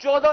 14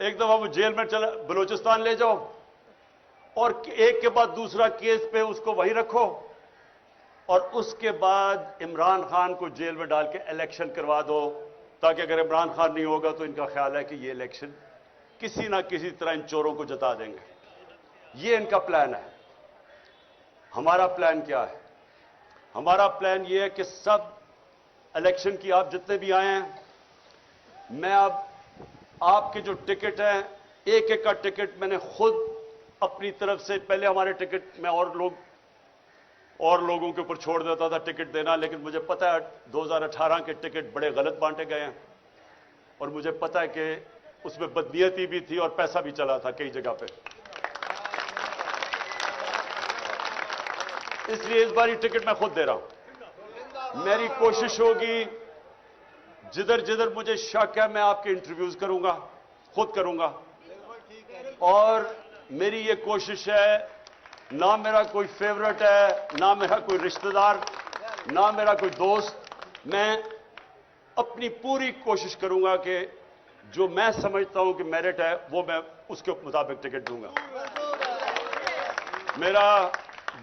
ایک دفعہ وہ جیل میں چلا بلوچستان لے جاؤ اور ایک کے بعد دوسرا کیس پہ اس کو وہیں رکھو، اور اس کے بعد عمران خان کو جیل میں ڈال کے الیکشن کروا دو، تاکہ اگر عمران خان نہیں ہوگا تو ان کا خیال ہے کہ یہ الیکشن کسی نہ کسی طرح ان چوروں کو جتا دیں گے۔ یہ ان کا پلان ہے۔ ہمارا پلان کیا ہے؟ ہمارا پلان یہ ہے کہ سب الیکشن کی آپ جتنے بھی آئے ہیں، میں اب آپ کے جو ٹکٹ ہیں، ایک ایک کا ٹکٹ میں نے خود اپنی طرف سے، پہلے ہمارے ٹکٹ میں اور لوگوں کے اوپر چھوڑ دیتا تھا ٹکٹ دینا، لیکن مجھے پتا ہے 2018 کے ٹکٹ بڑے غلط بانٹے گئے ہیں، اور مجھے پتا ہے کہ اس میں بدنیتی بھی تھی اور پیسہ بھی چلا تھا کئی جگہ پہ۔ اس لیے اس باری ٹکٹ میں خود دے رہا ہوں۔ میری کوشش ہوگی جدھر جدھر مجھے شک ہے میں آپ کے انٹرویوز کروں گا، خود کروں گا، اور میری یہ کوشش ہے، نہ میرا کوئی فیورٹ ہے، نہ میرا کوئی رشتہ دار، نہ میرا کوئی دوست، میں اپنی پوری کوشش کروں گا کہ جو میں سمجھتا ہوں کہ میرٹ ہے وہ میں اس کے مطابق ٹکٹ دوں گا۔ میرا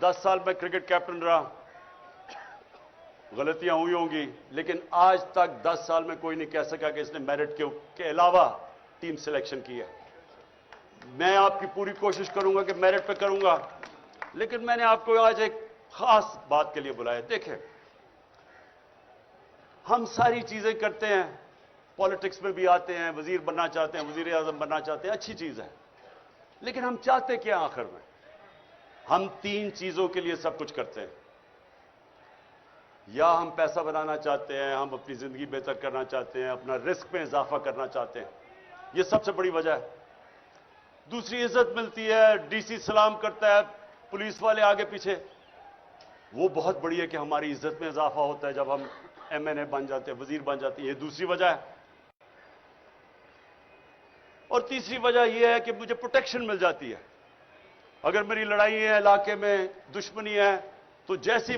10 سال میں کرکٹ کیپٹن رہا، غلطیاں ہوئی ہوں گی، لیکن آج تک 10 سال میں کوئی نہیں کہہ سکا کہ اس نے میرٹ کے علاوہ ٹیم سلیکشن کی ہے۔ میں آپ کی پوری کوشش کروں گا کہ میرٹ پہ کروں گا، لیکن میں نے آپ کو آج ایک خاص بات کے لیے بلایا۔ دیکھیں، ہم ساری چیزیں کرتے ہیں، پالیٹکس میں بھی آتے ہیں، وزیر بننا چاہتے ہیں، وزیر اعظم بننا چاہتے ہیں، اچھی چیز ہے، لیکن ہم چاہتے کیا آخر میں؟ ہم 3 چیزوں کے لیے سب کچھ کرتے ہیں۔ یا ہم پیسہ بنانا چاہتے ہیں، ہم اپنی زندگی بہتر کرنا چاہتے ہیں، اپنا رزق میں اضافہ کرنا چاہتے ہیں، یہ سب سے بڑی وجہ ہے۔ دوسری عزت ملتی ہے، ڈی سی سلام کرتا ہے، پولیس والے آگے پیچھے، وہ بہت بڑی ہے کہ ہماری عزت میں اضافہ ہوتا ہے جب ہم ایم این اے بن جاتے ہیں، وزیر بن جاتے ہیں، یہ دوسری وجہ ہے۔ اور تیسری وجہ یہ ہے کہ مجھے پروٹیکشن مل جاتی ہے۔ اگر میری لڑائی ہے، علاقے میں دشمنی ہے، تو جیسے ہی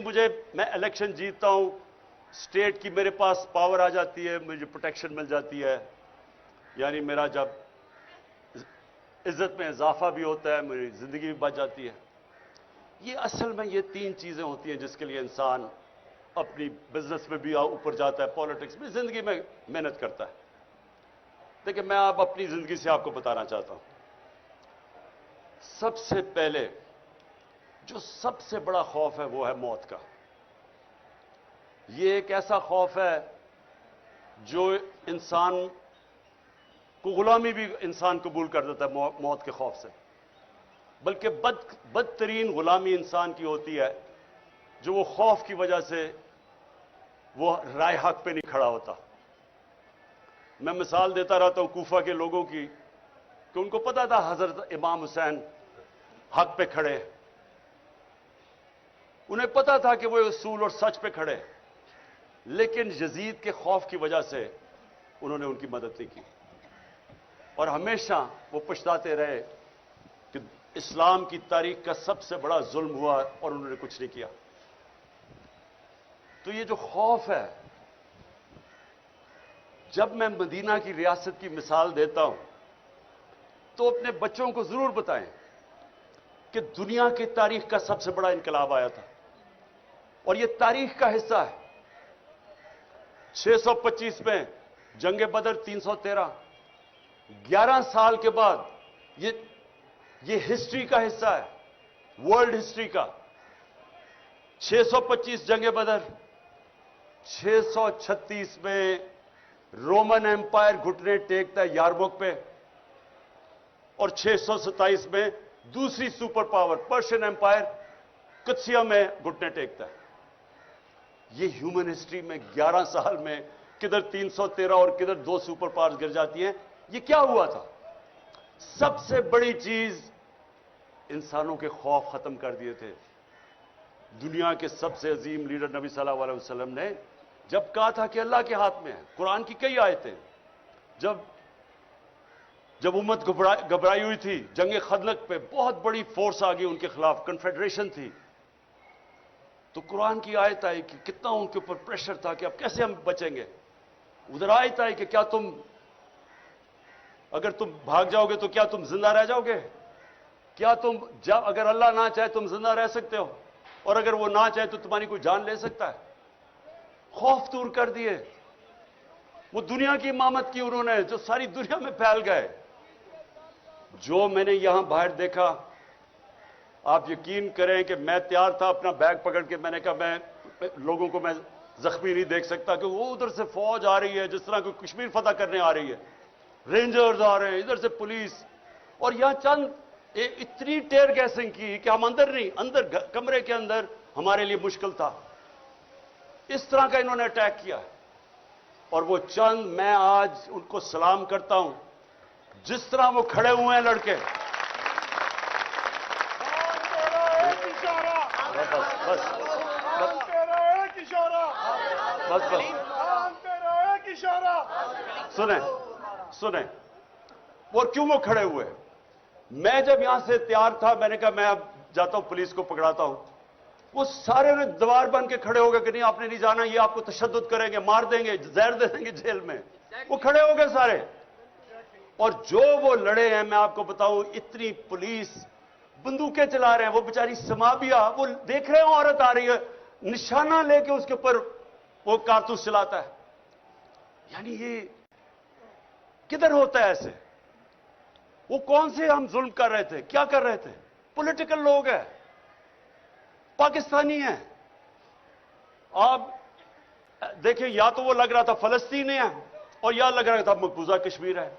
میں الیکشن جیتتا ہوں، اسٹیٹ کی میرے پاس پاور آ جاتی ہے، مجھے پروٹیکشن مل جاتی ہے، یعنی میرا جب عزت میں اضافہ بھی ہوتا ہے، میری زندگی بھی بچ جاتی ہے۔ یہ اصل میں یہ 3 چیزیں ہوتی ہیں جس کے لیے انسان اپنی بزنس میں بھی اوپر جاتا ہے، پالیٹکس میں، زندگی میں محنت کرتا ہے۔ دیکھیں، میں اب اپنی زندگی سے آپ کو بتانا چاہتا ہوں۔ سب سے پہلے جو سب سے بڑا خوف ہے وہ ہے موت کا۔ یہ ایک ایسا خوف ہے جو انسان کو غلامی بھی انسان قبول کر دیتا ہے موت کے خوف سے، بلکہ بدترین غلامی انسان کی ہوتی ہے جو وہ خوف کی وجہ سے وہ رائے حق پہ نہیں کھڑا ہوتا۔ میں مثال دیتا رہتا ہوں کوفہ کے لوگوں کی، کہ ان کو پتا تھا حضرت امام حسین حق پہ کھڑے، انہیں پتا تھا کہ وہ اصول اور سچ پہ کھڑے، لیکن یزید کے خوف کی وجہ سے انہوں نے ان کی مدد نہیں کی، اور ہمیشہ وہ پچھتاتے رہے کہ اسلام کی تاریخ کا سب سے بڑا ظلم ہوا اور انہوں نے کچھ نہیں کیا۔ تو یہ جو خوف ہے، جب میں مدینہ کی ریاست کی مثال دیتا ہوں تو اپنے بچوں کو ضرور بتائیں کہ دنیا کی تاریخ کا سب سے بڑا انقلاب آیا تھا، اور یہ تاریخ کا حصہ ہے۔ 625 میں جنگ بدر، 313، 11 سال کے بعد یہ ہسٹری کا حصہ ہے، ورلڈ ہسٹری کا۔ 625 جنگ بدر، 636 میں رومن ایمپائر گھٹنے ٹیکتا ہے یارموک پہ، اور 627 میں دوسری سپر پاور پرشین ایمپائر قدسیہ میں گھٹنے ٹیکتا ہے۔ یہ ہیومن ہسٹری میں 11 سال میں کدھر 313 اور کدھر 2 سپر پاورز گر جاتی ہیں۔ یہ کیا ہوا تھا؟ سب سے بڑی چیز، انسانوں کے خوف ختم کر دیے تھے۔ دنیا کے سب سے عظیم لیڈر نبی صلی اللہ علیہ وسلم نے جب کہا تھا کہ اللہ کے ہاتھ میں ہے، قرآن کی کئی آیتیں، جب امت گھبرائی ہوئی تھی جنگ خندق پہ، بہت بڑی فورس آ گئی ان کے خلاف، کنفیڈریشن تھی، تو قرآن کی آیت آئی کہ کتنا ان کے اوپر پریشر تھا کہ اب کیسے ہم بچیں گے۔ ادھر آیت آئی کہ کیا تم اگر تم بھاگ جاؤ گے تو کیا تم زندہ رہ جاؤ گے؟ کیا تم اگر اللہ نہ چاہے تم زندہ رہ سکتے ہو؟ اور اگر وہ نہ چاہے تو تمہاری کوئی جان لے سکتا ہے؟ خوف دور کر دیے. وہ دنیا کی امامت کی انہوں نے جو ساری دنیا میں پھیل گئے. جو میں نے یہاں باہر دیکھا، آپ یقین کریں کہ میں تیار تھا اپنا بیگ پکڑ کے، میں نے کہا میں لوگوں کو میں زخمی نہیں دیکھ سکتا کہ وہ ادھر سے فوج آ رہی ہے جس طرح کوئی کشمیر فتح کرنے آ رہی ہے، رینجرز آ رہے ہیں، ادھر سے پولیس، اور یہاں چند اتنی ٹیئر گیسنگ کی کہ ہم اندر نہیں، اندر کمرے کے اندر ہمارے لیے مشکل تھا. اس طرح کا انہوں نے اٹیک کیا. اور وہ چند، میں آج ان کو سلام کرتا ہوں جس طرح وہ کھڑے ہوئے ہیں لڑکے. سنیں وہ کیوں وہ کھڑے ہوئے؟ میں جب یہاں سے تیار تھا میں نے کہا میں اب جاتا ہوں پولیس کو پکڑاتا ہوں. وہ سارے نے دیوار بن کے کھڑے ہو گئے کہ نہیں آپ نے نہیں جانا، یہ آپ کو تشدد کریں گے، مار دیں گے، زہر دے دیں گے جیل میں. وہ کھڑے ہو گئے سارے. اور جو وہ لڑے ہیں میں آپ کو بتاؤں، اتنی پولیس بندوقیں چلا رہے ہیں. وہ بیچاری سمابیا، وہ دیکھ رہے ہیں عورت آ رہی ہے، نشانہ لے کے اس کے اوپر وہ کارتوس چلاتا ہے. یعنی یہ کدھر ہوتا ہے ایسے؟ وہ کون سے ہم ظلم کر رہے تھے؟ کیا کر رہے تھے؟ پولیٹیکل لوگ ہیں، پاکستانی ہیں. آپ دیکھیں، یا تو وہ لگ رہا تھا فلسطین ہے اور یا لگ رہا تھا مقبوضہ کشمیر ہے.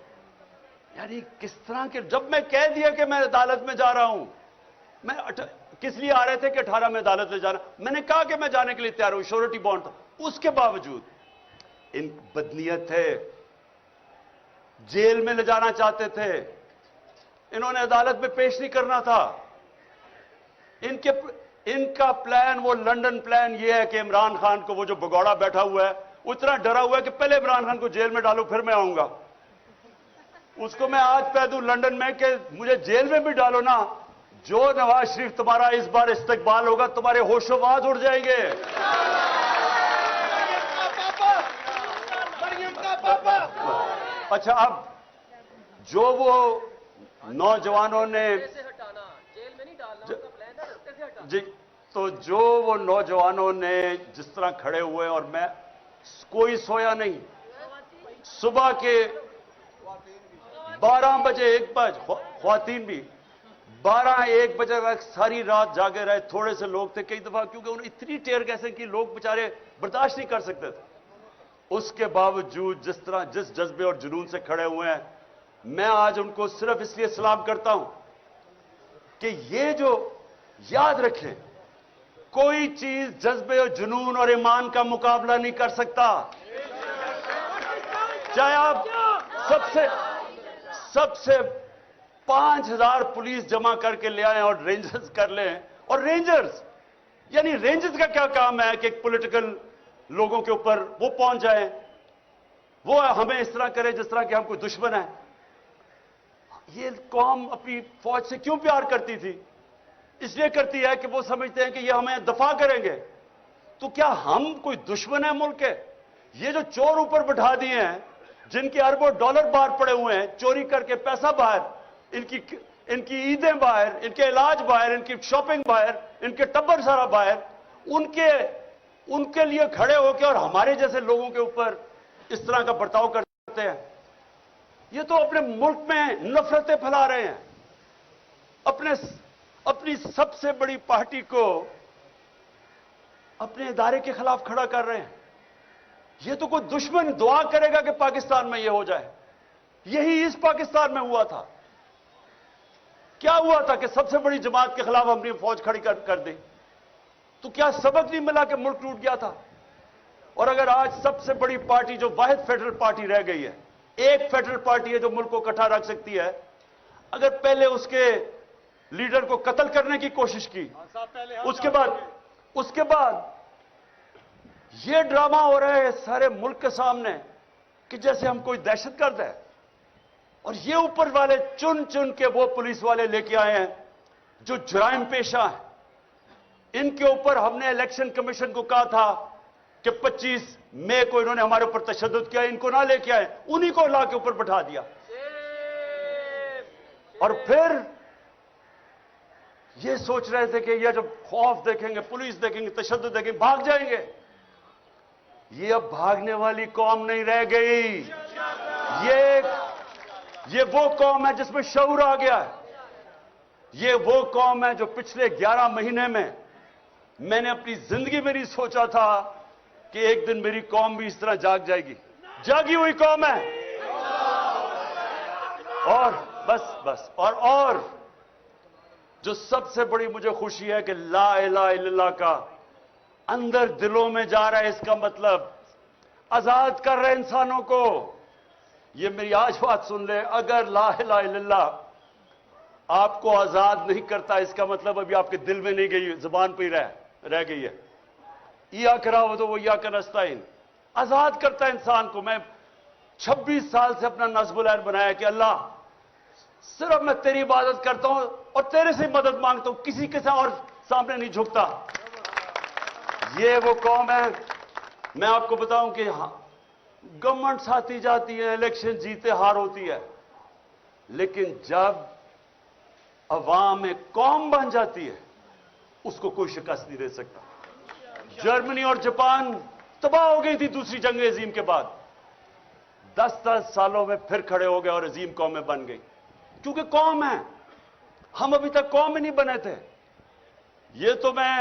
یعنی کس طرح کے، جب میں کہہ دیا کہ میں عدالت میں جا رہا ہوں، میں کس لیے آ رہے تھے کہ 18 میں عدالت میں جانا، میں نے کہا کہ میں جانے کے لیے تیار ہوں، شورٹی بانڈ تھا. اس کے باوجود ان بدنیت تھے، جیل میں لے جانا چاہتے تھے، انہوں نے عدالت میں پیش نہیں کرنا تھا. ان کا پلان، وہ لنڈن پلان یہ ہے کہ عمران خان کو، وہ جو بگوڑا بیٹھا ہوا ہے وہ اتنا ڈرا ہوا ہے کہ پہلے عمران خان کو جیل میں ڈالو پھر میں آؤں گا. اس کو میں آج کہہ دوں لنڈن میں کہ مجھے جیل میں بھی ڈالو نا، جو نواز شریف تمہارا اس بار استقبال ہوگا تمہارے ہوش و واز اڑ جائیں گے. اچھا، اب جو وہ نوجوانوں نے جی، تو جو وہ نوجوانوں نے جس طرح کھڑے ہوئے، اور میں کوئی سویا نہیں، صبح کے 12 بجے 1 بجے، خواتین بھی 12-1 بجے تک ساری رات جاگے رہے. تھوڑے سے لوگ تھے کئی دفعہ، کیونکہ انہوں نے اتنی ٹیئر گیسنگ کی، لوگ بےچارے برداشت نہیں کر سکتے تھے. اس کے باوجود جس طرح، جس جذبے اور جنون سے کھڑے ہوئے ہیں، میں آج ان کو صرف اس لیے سلام کرتا ہوں کہ یہ جو، یاد رکھیں، کوئی چیز جذبے اور جنون اور ایمان کا مقابلہ نہیں کر سکتا. چاہے آپ سب سے 5000 پولیس جمع کر کے لے آئیں اور رینجرز کر لیں، اور رینجرز، یعنی رینجرز کا کیا کام ہے کہ ایک پولیٹیکل لوگوں کے اوپر وہ پہنچ جائیں، وہ ہمیں اس طرح کرے جس طرح کہ ہم کوئی دشمن ہیں. یہ قوم اپنی فوج سے کیوں پیار کرتی تھی؟ اس لیے کرتی ہے کہ وہ سمجھتے ہیں کہ یہ ہمیں دفاع کریں گے. تو کیا ہم کوئی دشمن ہیں ملک کے؟ یہ جو چور اوپر بٹھا دیے ہیں، جن کے اربوں ڈالر باہر پڑے ہوئے ہیں، چوری کر کے پیسہ باہر، ان کی عیدیں باہر، ان کے علاج باہر، ان کی شاپنگ باہر، ان کے ٹبر سارا باہر، ان کے لیے کھڑے ہو کے اور ہمارے جیسے لوگوں کے اوپر اس طرح کا برتاؤ کرتے ہیں. یہ تو اپنے ملک میں نفرتیں پھیلا رہے ہیں، اپنی سب سے بڑی پارٹی کو اپنے ادارے کے خلاف کھڑا کر رہے ہیں. یہ تو کوئی دشمن دعا کرے گا کہ پاکستان میں یہ ہو جائے. یہی اس پاکستان میں ہوا تھا. کیا ہوا تھا کہ سب سے بڑی جماعت کے خلاف ہم نے فوج کھڑی کر دی. تو کیا سبق نہیں ملا کہ ملک ٹوٹ گیا تھا؟ اور اگر آج سب سے بڑی پارٹی جو واحد فیڈرل پارٹی رہ گئی ہے، ایک فیڈرل پارٹی ہے جو ملک کو اکٹھا رکھ سکتی ہے، اگر پہلے اس کے لیڈر کو قتل کرنے کی کوشش کی، اس کے بعد یہ ڈرامہ ہو رہا ہے سارے ملک کے سامنے کہ جیسے ہم کوئی دہشت گرد ہے، اور یہ اوپر والے چن چن کے وہ پولیس والے لے کے آئے ہیں جو جرائم پیشہ ہیں. ان کے اوپر ہم نے الیکشن کمیشن کو کہا تھا کہ 25 مئی کو انہوں نے ہمارے اوپر تشدد کیا، ان کو نہ لے کے آئے، انہی کو لا کے اوپر بٹھا دیا. اور پھر یہ سوچ رہے تھے کہ یہ جب خوف دیکھیں گے، پولیس دیکھیں گے، تشدد دیکھیں گے، بھاگ جائیں گے. یہ اب بھاگنے والی قوم نہیں رہ گئی. یہ وہ قوم ہے جس میں شعور آ گیا ہے. یہ وہ قوم ہے جو پچھلے 11 مہینے میں نے اپنی زندگی میں نہیں سوچا تھا کہ ایک دن میری قوم بھی اس طرح جاگ جائے گی. جاگی ہوئی قوم ہے. اور بس اور جو سب سے بڑی مجھے خوشی ہے کہ لا الہ الا اللہ کا اندر دلوں میں جا رہا ہے. اس کا مطلب آزاد کر رہے انسانوں کو. یہ میری آج بات سن لے، اگر لا الہ الا اللہ آپ کو آزاد نہیں کرتا، اس کا مطلب ابھی آپ کے دل میں نہیں گئی، زبان پہ ہی رہ گئی ہے. ایاک نعبد و ایاک نستعین آزاد کرتا ہے انسان کو. میں 26 سال سے اپنا نصب العین بنایا کہ اللہ صرف میں تیری عبادت کرتا ہوں اور تیرے سے مدد مانگتا ہوں، کسی کے اور سامنے نہیں جھکتا. یہ وہ قوم ہے. میں آپ کو بتاؤں کہ گورنمنٹ آتی جاتی ہے، الیکشن جیتے ہار ہوتی ہے، لیکن جب عوام ایک قوم بن جاتی ہے اس کو کوئی شکست نہیں دے سکتا. جرمنی اور جاپان تباہ ہو گئی تھی دوسری جنگ عظیم کے بعد، 10 سالوں میں پھر کھڑے ہو گئے اور عظیم قومیں بن گئی، کیونکہ قوم ہے. ہم ابھی تک قوم میں نہیں بنے تھے. یہ تو میں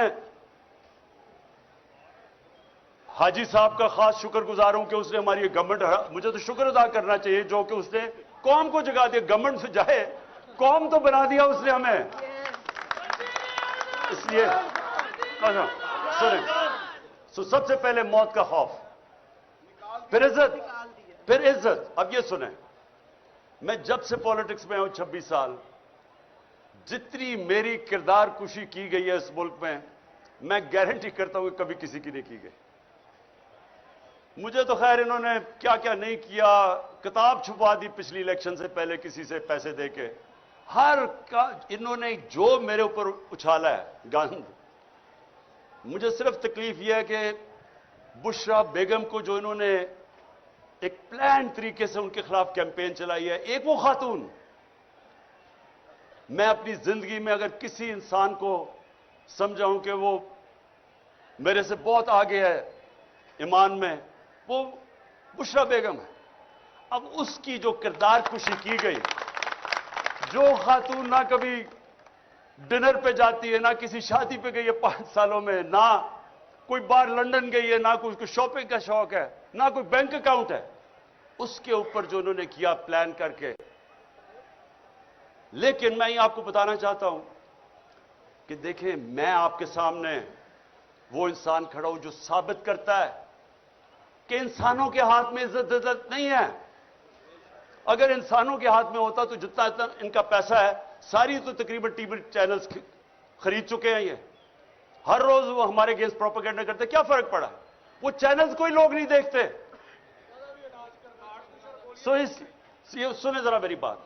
حاجی صاحب کا خاص شکر گزار ہوں کہ اس نے ہماری یہ گورنمنٹ، مجھے تو شکر ادا کرنا چاہیے جو کہ اس نے قوم کو جگا دیا. گورنمنٹ سے جائے، قوم تو بنا دیا اس نے ہمیں. اس لیے سنیں، سب سے پہلے موت کا خوف، پھر عزت. اب یہ سنیں، میں جب سے پالیٹکس میں ہوں 26 سال، جتنی میری کردار کشی کی گئی ہے اس ملک میں گارنٹی کرتا ہوں کہ کبھی کسی کی نہیں کی گئی. مجھے تو خیر انہوں نے کیا کیا نہیں کیا، کتاب چھپا دی پچھلی الیکشن سے پہلے کسی سے پیسے دے کے. انہوں نے جو میرے اوپر اچھالا ہے گند. مجھے صرف تکلیف یہ ہے کہ بشرا بیگم کو جو انہوں نے ایک پلان طریقے سے ان کے خلاف کیمپین چلائی ہے، ایک وہ خاتون. میں اپنی زندگی میں اگر کسی انسان کو سمجھاؤں کہ وہ میرے سے بہت آگے ہے ایمان میں، وہ بشرا بیگم ہے. اب اس کی جو کردار کشی کی گئی، جو خاتون نہ کبھی ڈنر پہ جاتی ہے، نہ کسی شادی پہ گئی ہے 5 سالوں میں، نہ کوئی بار لندن گئی ہے، نہ کوئی شاپنگ کا شوق ہے، نہ کوئی بینک اکاؤنٹ ہے، اس کے اوپر جو انہوں نے کیا پلان کر کے. لیکن میں یہ آپ کو بتانا چاہتا ہوں کہ دیکھیں، میں آپ کے سامنے وہ انسان کھڑا ہوں جو ثابت کرتا ہے کہ انسانوں کے ہاتھ میں عزت نہیں ہے. اگر انسانوں کے ہاتھ میں ہوتا تو جتنا ان کا پیسہ ہے ساری تو تقریباً ٹی وی چینلز خرید چکے ہیں. یہ ہر روز وہ ہمارے اگینسٹ پروپیگنڈا کرتے، کیا فرق پڑا؟ وہ چینلز کوئی لوگ نہیں دیکھتے. سنیں ذرا میری بات.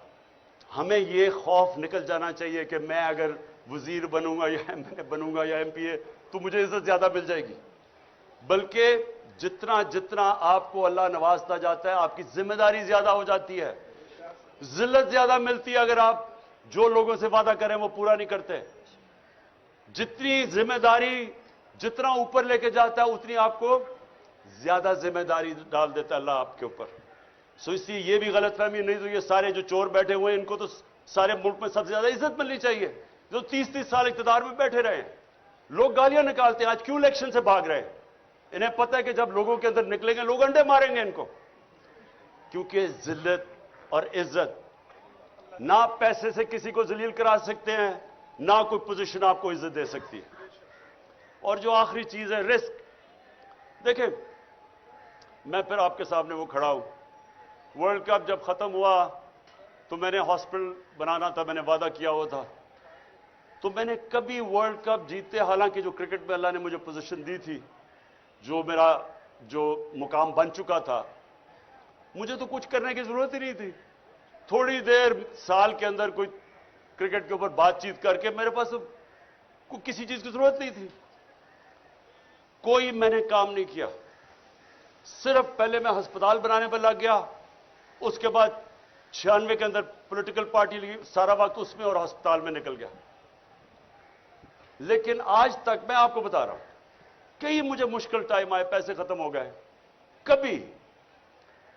ہمیں یہ خوف نکل جانا چاہیے کہ میں اگر وزیر بنوں گا یا بنوں گا یا MP تو مجھے عزت زیادہ مل جائے گی. بلکہ جتنا آپ کو اللہ نوازتا جاتا ہے، آپ کی ذمہ داری زیادہ ہو جاتی ہے، ذلت زیادہ ملتی ہے اگر آپ جو لوگوں سے وعدہ کریں وہ پورا نہیں کرتے. جتنی ذمہ داری جتنا اوپر لے کے جاتا ہے اتنی آپ کو زیادہ ذمہ داری ڈال دیتا ہے اللہ آپ کے اوپر. اس لیے یہ بھی غلط فہمی نہیں تو یہ سارے جو چور بیٹھے ہوئے ہیں ان کو تو سارے ملک میں سب سے زیادہ عزت ملنی چاہیے، جو 30 سال اقتدار میں بیٹھے رہے ہیں. لوگ گالیاں نکالتے ہیں، آج کیوں الیکشن سے بھاگ رہے ہیں؟ انہیں پتہ ہے کہ جب لوگوں کے اندر نکلیں گے لوگ انڈے ماریں گے ان کو. کیونکہ ذلت اور عزت نہ پیسے سے کسی کو ذلیل کرا سکتے ہیں، نہ کوئی پوزیشن آپ کو عزت دے سکتی ہے. اور جو آخری چیز ہے رسک. دیکھیں، میں پھر آپ کے سامنے وہ کھڑا ہوں. ورلڈ کپ جب ختم ہوا تو میں نے ہاسپٹل بنانا تھا، میں نے وعدہ کیا ہوا تھا. تو میں نے کبھی ورلڈ کپ جیتے، حالانکہ جو کرکٹ میں اللہ نے مجھے پوزیشن دی تھی، جو میرا مقام بن چکا تھا، مجھے تو کچھ کرنے کی ضرورت ہی نہیں تھی. تھوڑی دیر سال کے اندر کوئی کرکٹ کے اوپر بات چیت کر کے میرے پاس کسی چیز کی ضرورت نہیں تھی. کوئی میں نے کام نہیں کیا. صرف پہلے میں ہسپتال بنانے پر لگ گیا، اس کے بعد 96 کے اندر پولیٹیکل پارٹی لی، سارا وقت اس میں اور ہسپتال میں نکل گیا. لیکن آج تک میں آپ کو بتا رہا ہوں، کئی مجھے مشکل ٹائم آئے، پیسے ختم ہو گئے، کبھی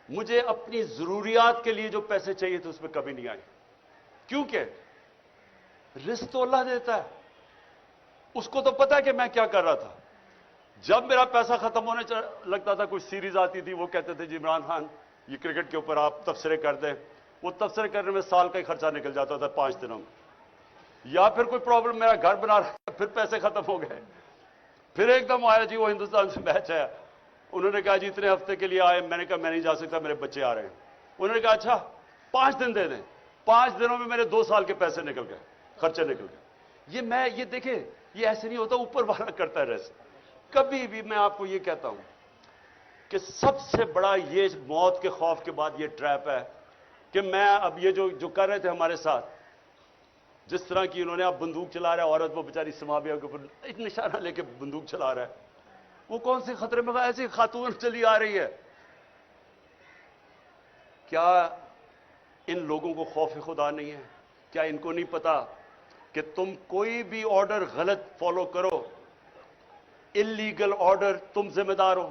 مجھے اپنی ضروریات کے لیے جو پیسے چاہیے تھے اس میں کبھی نہیں آئے. کیونکہ رزق تو اللہ دیتا ہے، اس کو تو پتا ہے کہ میں کیا کر رہا تھا. جب میرا پیسہ ختم ہونے لگتا تھا، کوئی سیریز آتی تھی، وہ کہتے تھے جی عمران خان یہ کرکٹ کے اوپر آپ تبصرے کر دیں، وہ تبصرے کرنے میں سال کا ہی خرچہ نکل جاتا تھا 5 دنوں میں. یا پھر کوئی پرابلم، میرا گھر بنا رہا، پھر پیسے ختم ہو گئے. پھر ایک دم آیا جی وہ ہندوستان سے میچ ہے، انہوں نے کہا جی اتنے ہفتے کے لیے آئے. میں نے کہا میں نہیں جا سکتا، میرے بچے آ رہے ہیں. انہوں نے کہا اچھا 5 دن دے دیں. 5 دنوں میں میرے 2 سال کے پیسے نکل گئے، خرچے نکل گئے. یہ دیکھیں، یہ ایسے نہیں ہوتا، اوپر والا کرتا ہے رزق. کبھی بھی میں آپ کو یہ کہتا ہوں کہ سب سے بڑا یہ موت کے خوف کے بعد یہ ٹریپ ہے کہ میں اب یہ جو کر رہے تھے ہمارے ساتھ، جس طرح کی انہوں نے اب بندوق چلا رہا ہے، عورت وہ بیچاری سمابیہ کے اوپر ایک نشانہ لے کے بندوق چلا رہا ہے، وہ کون سے خطرے میں ایسی خاتون چلی آ رہی ہے. کیا ان لوگوں کو خوف خدا نہیں ہے؟ کیا ان کو نہیں پتا کہ تم کوئی بھی آرڈر غلط فالو کرو، انلیگل آرڈر، تم ذمہ دار ہو.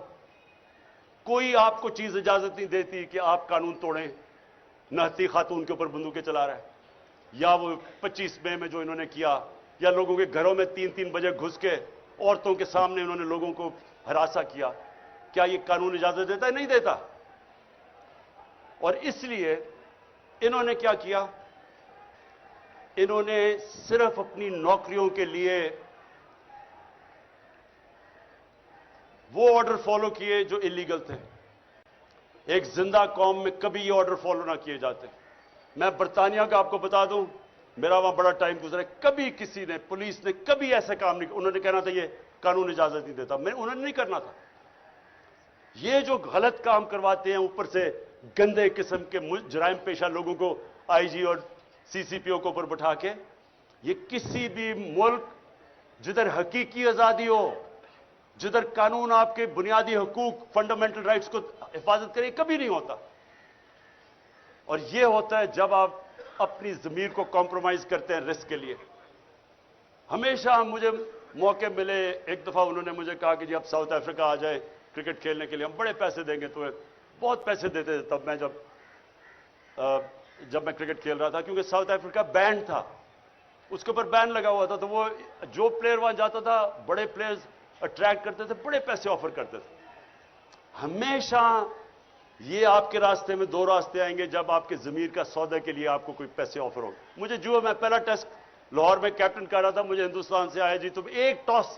کوئی آپ کو چیز اجازت نہیں دیتی کہ آپ قانون توڑیں. نہتی خاتون کے اوپر بندوقیں چلا رہا ہے، یا وہ 25 مئی میں جو انہوں نے کیا، یا لوگوں کے گھروں میں 3 بجے گھس کے عورتوں کے سامنے انہوں نے لوگوں کو ہراساں کیا. کیا یہ قانون اجازت دیتا ہے؟ نہیں دیتا. اور اس لیے انہوں نے کیا کیا؟ انہوں نے صرف اپنی نوکریوں کے لیے وہ آرڈر فالو کیے جو انلیگل تھے. ایک زندہ قوم میں کبھی یہ آرڈر فالو نہ کیے جاتے. میں برطانیہ کا آپ کو بتا دوں، میرا وہاں بڑا ٹائم گزرا ہے، کبھی کسی نے، پولیس نے کبھی ایسا کام نہیں. انہوں نے کہنا تھا یہ قانون اجازت نہیں دیتا، انہوں نے نہیں کرنا تھا. یہ جو غلط کام کرواتے ہیں، اوپر سے گندے قسم کے جرائم پیشہ لوگوں کو آئی جی اور سی سی پی او کو اوپر بٹھا کے، یہ کسی بھی ملک جدھر حقیقی آزادی ہو، جدھر قانون آپ کے بنیادی حقوق، فنڈامنٹل رائٹس کو حفاظت کرے، کبھی نہیں ہوتا. اور یہ ہوتا ہے جب آپ اپنی ضمیر کو کمپرومائز کرتے ہیں رزق کے لیے. ہمیشہ مجھے موقع ملے، ایک دفعہ انہوں نے مجھے کہا کہ جی اب ساؤتھ افریقہ آ جائے کرکٹ کھیلنے کے لیے، ہم بڑے پیسے دیں گے تمہیں. بہت پیسے دیتے تھے تب میں جب میں کرکٹ کھیل رہا تھا، کیونکہ ساؤتھ افریقہ بینڈ تھا، اس کے اوپر بین لگا ہوا تھا. تو وہ جو پلیئر وہاں جاتا تھا، بڑے پلیئرز اٹریکٹ کرتے تھے، بڑے پیسے آفر کرتے تھے. ہمیشہ یہ آپ کے راستے میں 2 راستے آئیں گے جب آپ کے ضمیر کا سودا کے لیے آپ کو کوئی پیسے آفر ہو. مجھے جو میں پہلا ٹیسٹ لاہور میں کیپٹن کر رہا تھا، مجھے ہندوستان سے آیا جی تم ایک ٹاس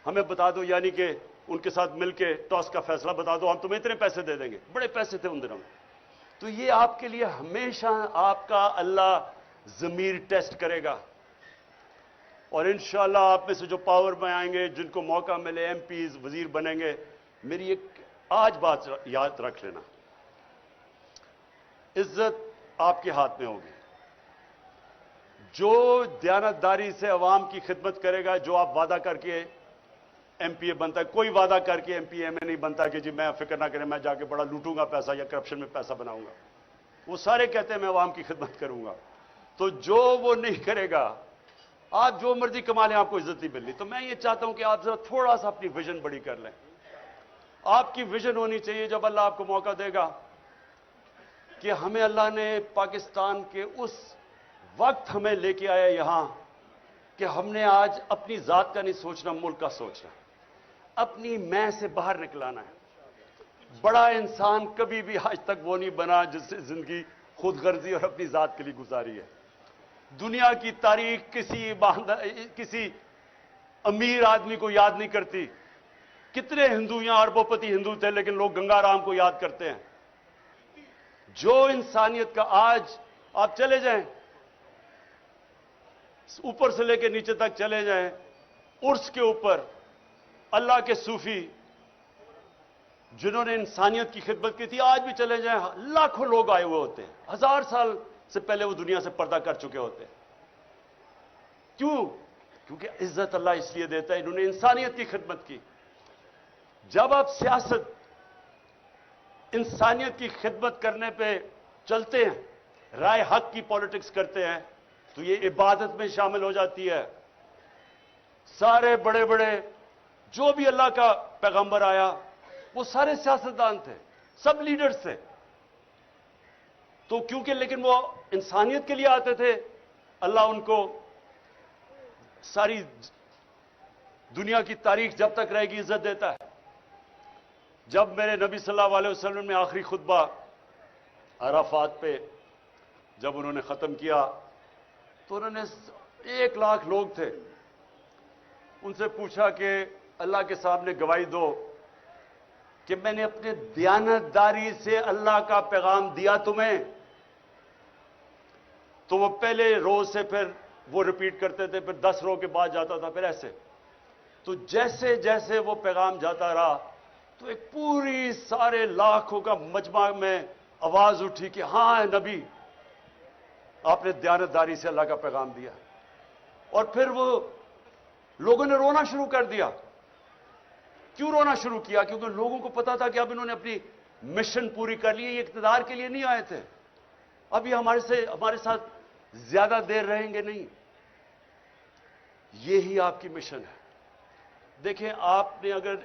ہمیں بتا دو، یعنی کہ ان کے ساتھ مل کے ٹاس کا فیصلہ بتا دو، ہم تمہیں اتنے پیسے دے دیں گے. بڑے پیسے تھے ان دنوں میں. تو یہ آپ کے لیے ہمیشہ آپ کا اللہ ضمیر ٹیسٹ کرے گا. اور انشاءاللہ آپ میں سے جو پاور میں آئیں گے، جن کو موقع ملے ایم پیز، وزیر بنیں گے، میری ایک آج بات یاد رکھ لینا، عزت آپ کے ہاتھ میں ہوگی. جو دیانتداری سے عوام کی خدمت کرے گا، جو آپ وعدہ کر کے ایم پی اے بنتا ہے، کوئی وعدہ کر کے ایم پی اے میں نہیں بنتا کہ جی میں فکر نہ کریں میں جا کے بڑا لوٹوں گا پیسہ یا کرپشن میں پیسہ بناؤں گا. وہ سارے کہتے ہیں میں عوام کی خدمت کروں گا. تو جو وہ نہیں کرے گا، آپ جو مرضی کما لیں، آپ کو عزت نہیں ملنی. تو میں یہ چاہتا ہوں کہ آپ ذرا تھوڑا سا اپنی ویژن بڑی کر لیں. آپ کی ویژن ہونی چاہیے، جب اللہ آپ کو موقع دے گا کہ ہمیں اللہ نے پاکستان کے اس وقت ہمیں لے کے آیا یہاں کہ ہم نے آج اپنی ذات کا نہیں سوچنا، ملک کا سوچنا، اپنی میں سے باہر نکلانا ہے. بڑا انسان کبھی بھی آج تک وہ نہیں بنا جس سے زندگی خود غرضی اور اپنی ذات کے لیے گزاری ہے. دنیا کی تاریخ کسی امیر آدمی کو یاد نہیں کرتی. کتنے ہندو یہاں اربوں پتی ہندو تھے، لیکن لوگ گنگا رام کو یاد کرتے ہیں. جو انسانیت کا، آج آپ چلے جائیں اوپر سے لے کے نیچے تک چلے جائیں، عرس کے اوپر اللہ کے صوفی جنہوں نے انسانیت کی خدمت کی تھی، آج بھی چلے جائیں لاکھوں لوگ آئے ہوئے ہوتے ہیں. 1000 سال سے پہلے وہ دنیا سے پردہ کر چکے ہوتے ہیں. کیوں؟ کیونکہ عزت اللہ اس لیے دیتا ہے، انہوں نے انسانیت کی خدمت کی. جب آپ سیاست انسانیت کی خدمت کرنے پہ چلتے ہیں رائے حق کی پالیٹکس کرتے ہیں تو یہ عبادت میں شامل ہو جاتی ہے. سارے بڑے بڑے جو بھی اللہ کا پیغمبر آیا وہ سارے سیاستدان تھے, سب لیڈرز تھے. تو کیونکہ لیکن وہ انسانیت کے لیے آتے تھے, اللہ ان کو ساری دنیا کی تاریخ جب تک رہے گی عزت دیتا ہے. جب میرے نبی صلی اللہ علیہ وسلم نے آخری خطبہ عرفات پہ جب انہوں نے ختم کیا تو انہوں نے 1 لاکھ لوگ تھے, ان سے پوچھا کہ اللہ کے سامنے گواہی دو کہ میں نے اپنے دیانتداری سے اللہ کا پیغام دیا تمہیں. تو وہ پہلے روز سے پھر وہ ریپیٹ کرتے تھے, پھر 10 رو کے بعد جاتا تھا, پھر ایسے. تو جیسے جیسے وہ پیغام جاتا رہا تو ایک پوری سارے لاکھوں کا مجمع میں آواز اٹھی کہ ہاں نبی, آپ نے دیانتداری سے اللہ کا پیغام دیا. اور پھر وہ لوگوں نے رونا شروع کر دیا. کیوں رونا شروع کیا؟ کیونکہ لوگوں کو پتا تھا کہ اب انہوں نے اپنی مشن پوری کر لی ہے, یہ اقتدار کے لیے نہیں آئے تھے, اب یہ ہمارے ساتھ زیادہ دیر رہیں گے نہیں. یہی آپ کی مشن ہے. دیکھیں, آپ نے اگر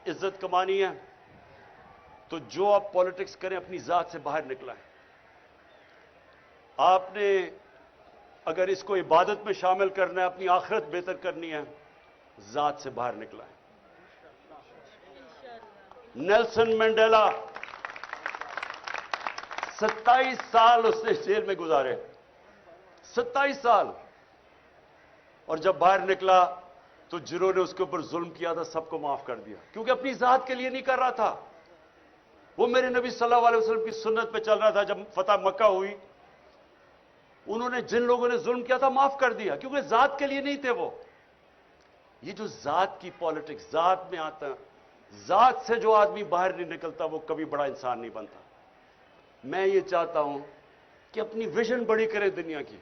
عزت کمانی ہے تو جو آپ پالیٹکس کریں اپنی ذات سے باہر نکلائیں. آپ نے اگر اس کو عبادت میں شامل کرنا ہے, اپنی آخرت بہتر کرنی ہے, ذات سے باہر نکلائیں. نیلسن منڈیلا 27 سال اس نے جیل میں گزارے, 27 سال. اور جب باہر نکلا تو جنہوں نے اس کے اوپر ظلم کیا تھا سب کو معاف کر دیا, کیونکہ اپنی ذات کے لیے نہیں کر رہا تھا. وہ میرے نبی صلی اللہ علیہ وسلم کی سنت پہ چل رہا تھا. جب فتح مکہ ہوئی, انہوں نے جن لوگوں نے ظلم کیا تھا معاف کر دیا, کیونکہ ذات کے لیے نہیں تھے وہ. یہ جو ذات کی پالیٹکس, ذات میں آتا ہے, ذات سے جو آدمی باہر نہیں نکلتا وہ کبھی بڑا انسان نہیں بنتا. میں یہ چاہتا ہوں کہ اپنی ویژن بڑی کریں دنیا کی,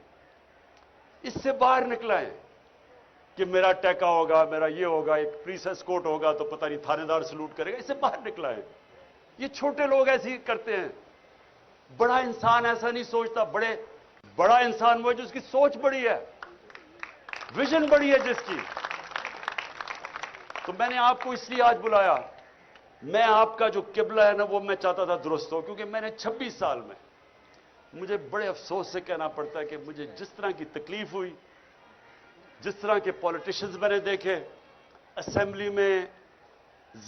اس سے باہر نکلائیں کہ میرا ٹیکا ہوگا, میرا یہ ہوگا, ایک پریسس کوٹ ہوگا تو پتہ نہیں تھانے دار سلوٹ کرے گا. اس سے باہر نکلائیں. یہ چھوٹے لوگ ایسے ہی کرتے ہیں. بڑا انسان ایسا نہیں سوچتا. بڑا انسان وہ ہے جس کی سوچ بڑی ہے, ویژن بڑی ہے جس کی. تو میں نے آپ کو اس لیے آج بلایا. میں آپ کا جو قبلہ ہے نا وہ میں چاہتا تھا درست ہو, کیونکہ میں نے 26 سال میں, مجھے بڑے افسوس سے کہنا پڑتا ہے کہ مجھے جس طرح کی تکلیف ہوئی, جس طرح کے پولیٹیشنز میں نے دیکھے, اسمبلی میں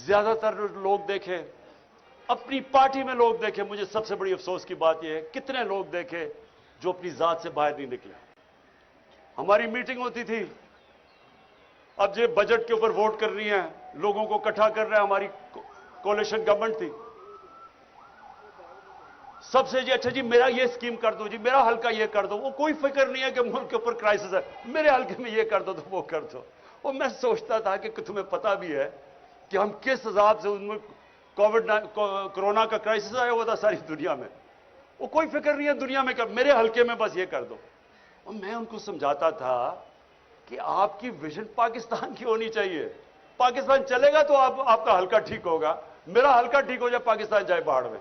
زیادہ تر لوگ دیکھے, اپنی پارٹی میں لوگ دیکھے, مجھے سب سے بڑی افسوس کی بات یہ ہے کتنے لوگ دیکھے جو اپنی ذات سے باہر نہیں نکلے. ہماری میٹنگ ہوتی تھی, اب یہ بجٹ کے اوپر ووٹ کرنی ہے, لوگوں کو اکٹھا کر رہا ہے. ہماری کولیشن گورنمنٹ تھی, سب سے جی اچھا جی میرا یہ اسکیم کر دو, جی میرا حلقہ یہ کر دو. وہ کوئی فکر نہیں ہے کہ ملک کے اوپر کرائسس ہے, میرے حلقے میں یہ کر دو تو وہ کر دو. اور میں سوچتا تھا کہ تمہیں پتا بھی ہے کہ ہم کس حساب سے ان میں کورونا کا کرائسس آیا ہوا تھا ساری دنیا میں. وہ کوئی فکر نہیں ہے دنیا میں کہ میرے حلقے میں بس یہ کر دو. اور میں ان کو سمجھاتا تھا کہ آپ کی ویژن پاکستان کی ہونی چاہیے. پاکستان چلے گا تو آپ کا حلقہ ٹھیک ہوگا, میرا حلقہ ٹھیک ہو جائے پاکستان جائے باڑ میں.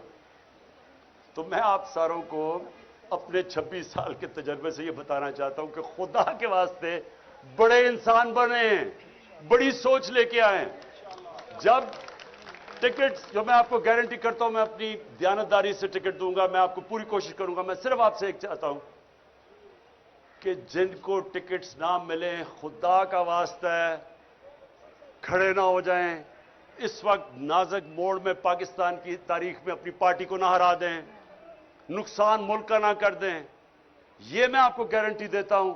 تو میں آپ ساروں کو اپنے 26 سال کے تجربے سے یہ بتانا چاہتا ہوں کہ خدا کے واسطے بڑے انسان بنیں, بڑی سوچ لے کے آئیں. جب ٹکٹ جو میں آپ کو گارنٹی کرتا ہوں, میں اپنی دیانتداری سے ٹکٹ دوں گا, میں آپ کو پوری کوشش کروں گا. میں صرف آپ سے ایک چاہتا ہوں کہ جن کو ٹکٹس نہ ملیں, خدا کا واسطہ ہے کھڑے نہ ہو جائیں. اس وقت نازک موڑ میں پاکستان کی تاریخ میں اپنی پارٹی کو نہ ہرا دیں, نقصان ملک کا نہ کر دیں. یہ میں آپ کو گارنٹی دیتا ہوں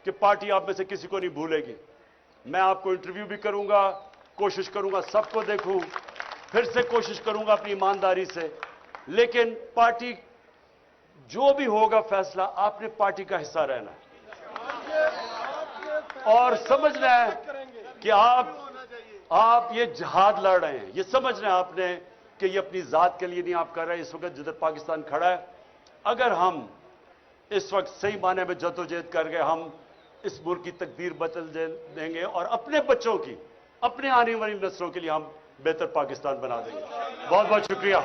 کہ پارٹی آپ میں سے کسی کو نہیں بھولے گی. میں آپ کو انٹرویو بھی کروں گا, کوشش کروں گا سب کو دیکھوں, پھر سے کوشش کروں گا اپنی ایمانداری سے. لیکن پارٹی جو بھی ہوگا فیصلہ, آپ نے پارٹی کا حصہ رہنا ہے اور سمجھنا ہے کہ آپ یہ جہاد لڑ رہے ہیں. یہ سمجھنا ہے آپ نے کہ یہ اپنی ذات کے لیے نہیں آپ کر رہے ہیں. اس وقت جدھر پاکستان کھڑا ہے, اگر ہم اس وقت صحیح معنی میں جدوجہد کر گئے, ہم اس ملک کی تقدیر بدل دیں گے اور اپنے بچوں کی, اپنے آنے والی نسلوں کے لیے ہم بہتر پاکستان بنا دیں گے. بہت بہت شکریہ.